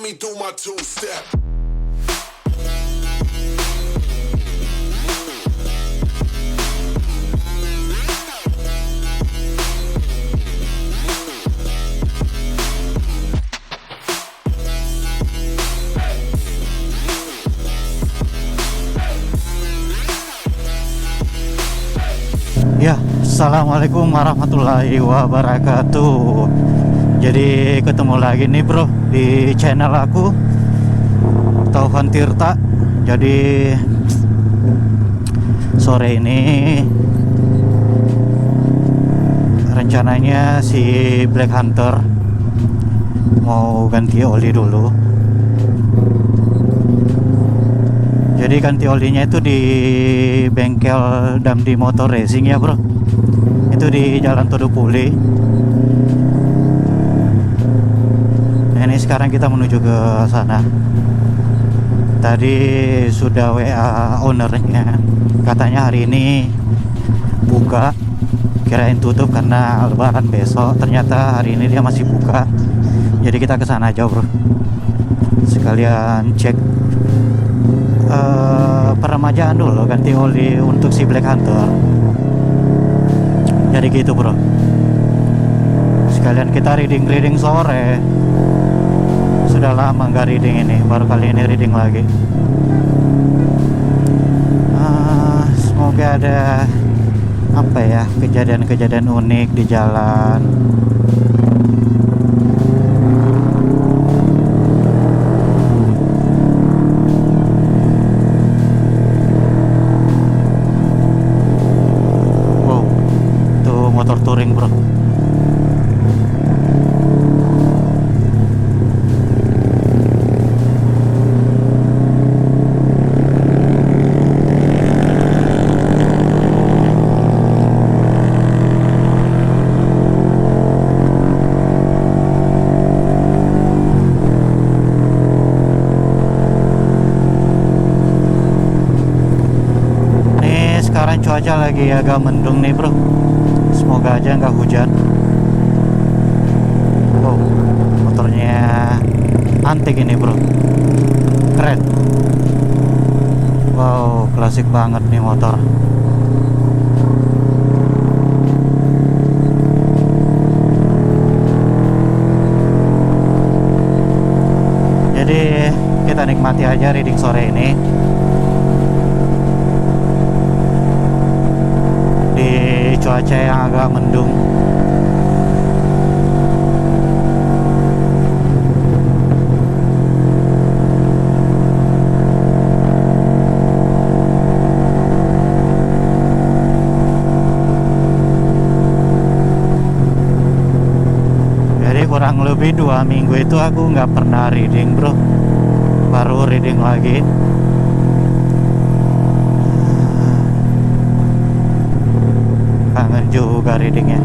me do my two-step. Ya, assalamualaikum warahmatullahi wabarakatuh. Jadi ketemu lagi nih bro di channel aku Taufan Tirta. Jadi sore ini rencananya si BlackHunter mau ganti oli dulu. Jadi ganti olinya itu di bengkel Damdi Motor Racing ya bro. Itu di Jalan Todopuli. Nah, ini sekarang kita menuju ke sana. Tadi sudah WA ownernya, katanya hari ini buka. Kirain tutup karena lebaran besok. Ternyata hari ini dia masih buka. Jadi kita ke sana aja bro. Sekalian cek peremajaan dulu, ganti oli untuk si BlackHunter. Jadi gitu bro. Sekalian kita reading sore. Sudah lama nggak reading ini, baru kali ini reading lagi. Semoga ada apa ya, kejadian-kejadian unik di jalan. Motor touring bro. Nih sekarang cuaca lagi agak mendung nih bro. Semoga aja nggak hujan. Oh, motornya antik ini bro, keren. Wow, klasik banget nih motor. Jadi kita nikmati aja reading sore ini di cuaca yang agak mendung. Jadi kurang lebih 2 minggu itu aku nggak pernah reading bro, baru reading lagi. Kangen juga readingnya.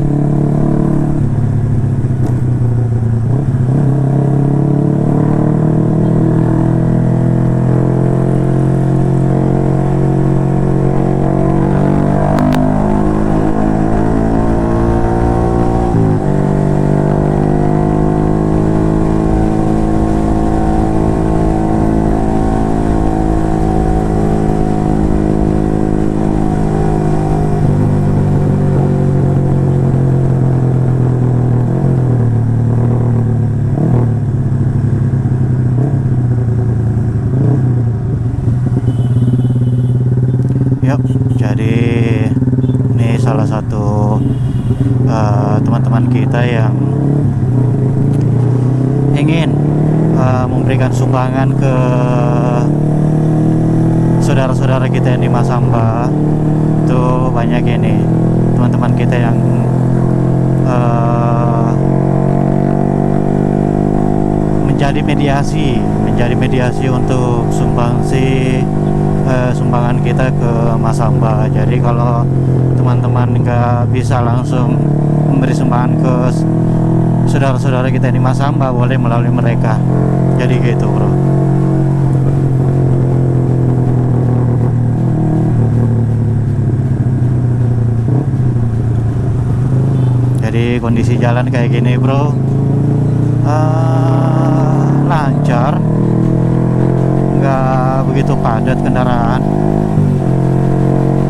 Yuk, jadi ini salah satu teman-teman kita yang ingin memberikan sumbangan ke saudara-saudara kita yang di Masamba. Itu banyak ini teman-teman kita yang menjadi mediasi untuk sumbangan kita ke Masamba. Jadi kalau teman-teman nggak bisa langsung memberi sumbangan ke saudara-saudara kita di Masamba, boleh melalui mereka. Jadi gitu bro. Jadi kondisi jalan kayak gini bro, lancar lancar, nggak begitu padat kendaraan.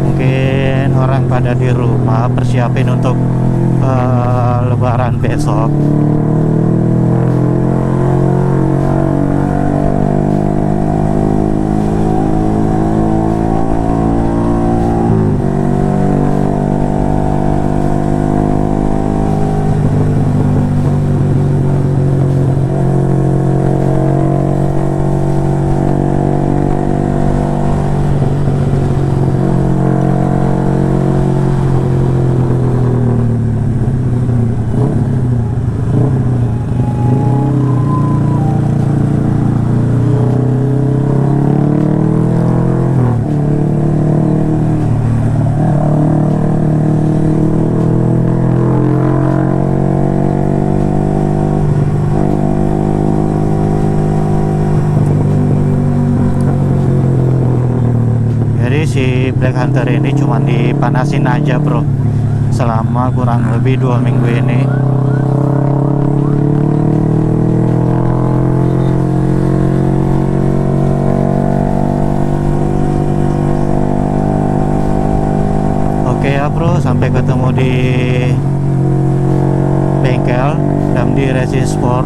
Mungkin orang pada di rumah persiapin untuk Lebaran besok. Si BlackHunter ini cuma dipanasin aja bro selama kurang lebih 2 minggu ini. Oke ya bro, sampai ketemu di bengkel dan di Racing Sport.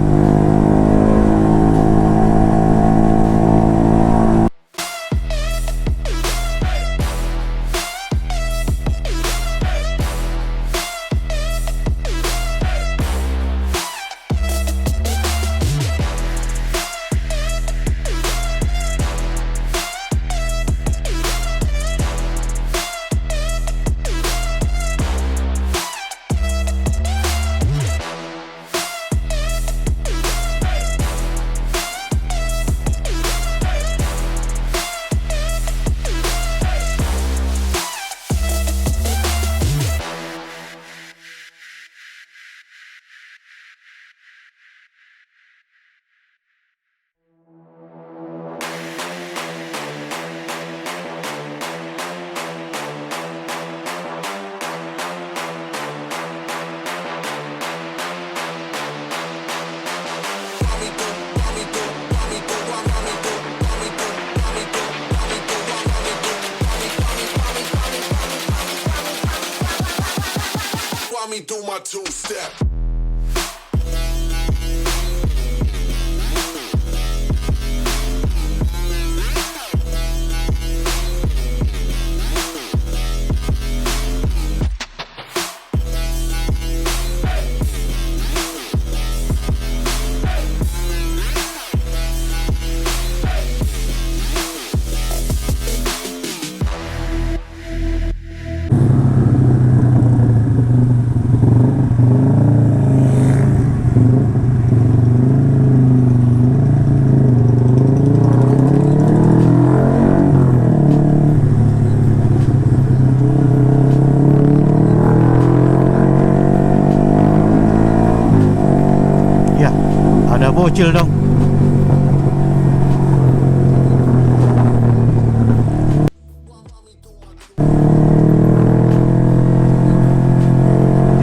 Do my two-step. Ada bocil dong.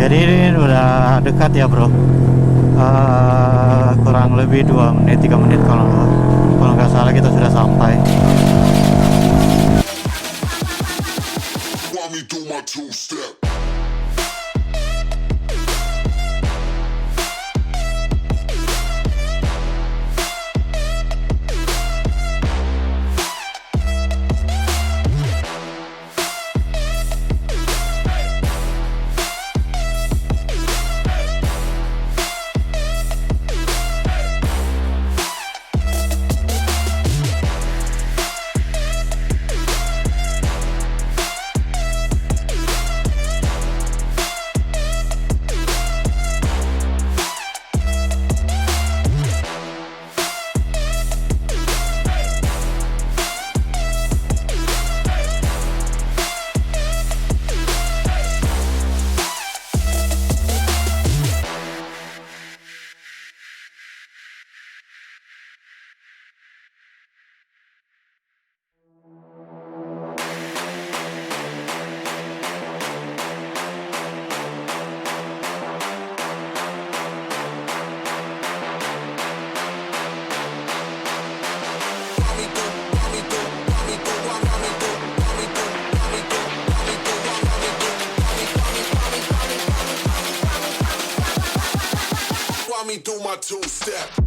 Jadi ini udah dekat ya bro. Kurang lebih 2 menit 3 menit kalau nggak salah kita sudah sampai. Want me do my two-step. me do my two-step.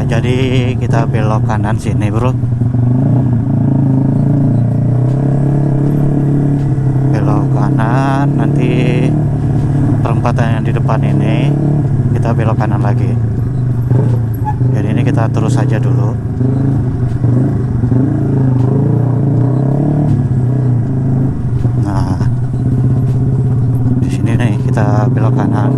Jadi kita belok kanan sini, bro. Belok kanan, nanti perempatan yang di depan ini kita belok kanan lagi. Jadi ini kita terus saja dulu. Nah, di sini nih kita belok kanan.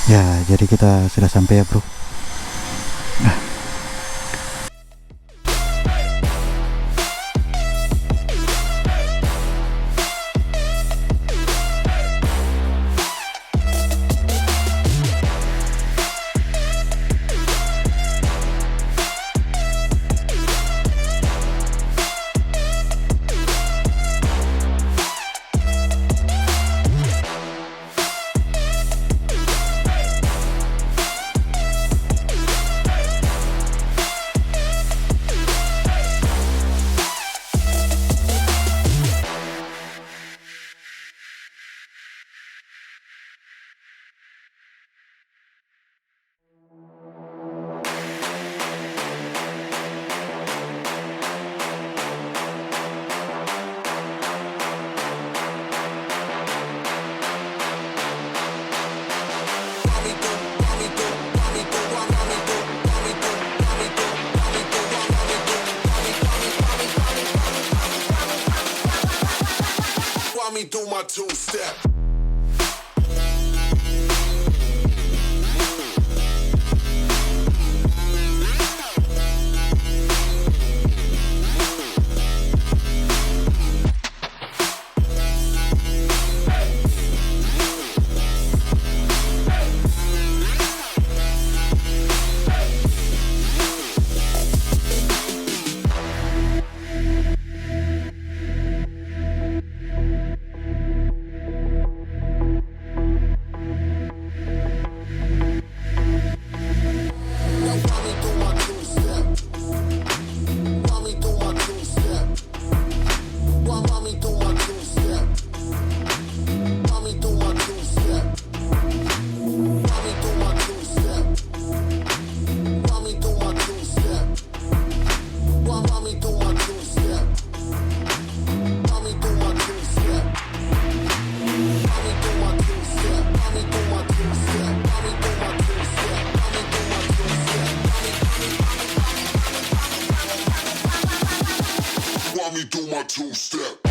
Ya, jadi kita sudah sampai ya, bro. Me do my two-step. Me do my two-step.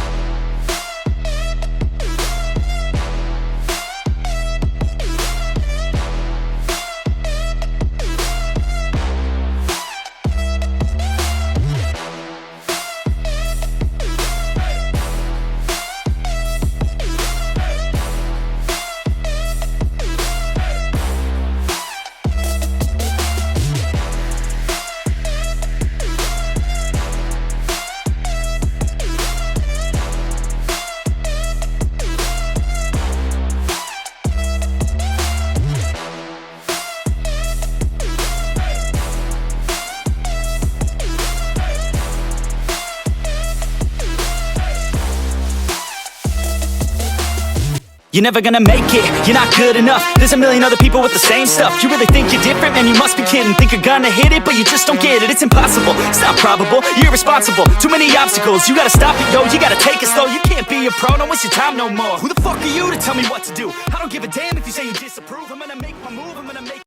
You're never gonna make it, you're not good enough. There's a million other people with the same stuff. You really think you're different? Man, you must be kidding. Think you're gonna hit it, but you just don't get it. It's impossible, it's not probable, you're irresponsible. Too many obstacles, you gotta stop it, yo. You gotta take it slow, you can't be a pro. Don't waste your time no more. Who the fuck are you to tell me what to do? I don't give a damn if you say you disapprove. I'm gonna make my move, I'm gonna make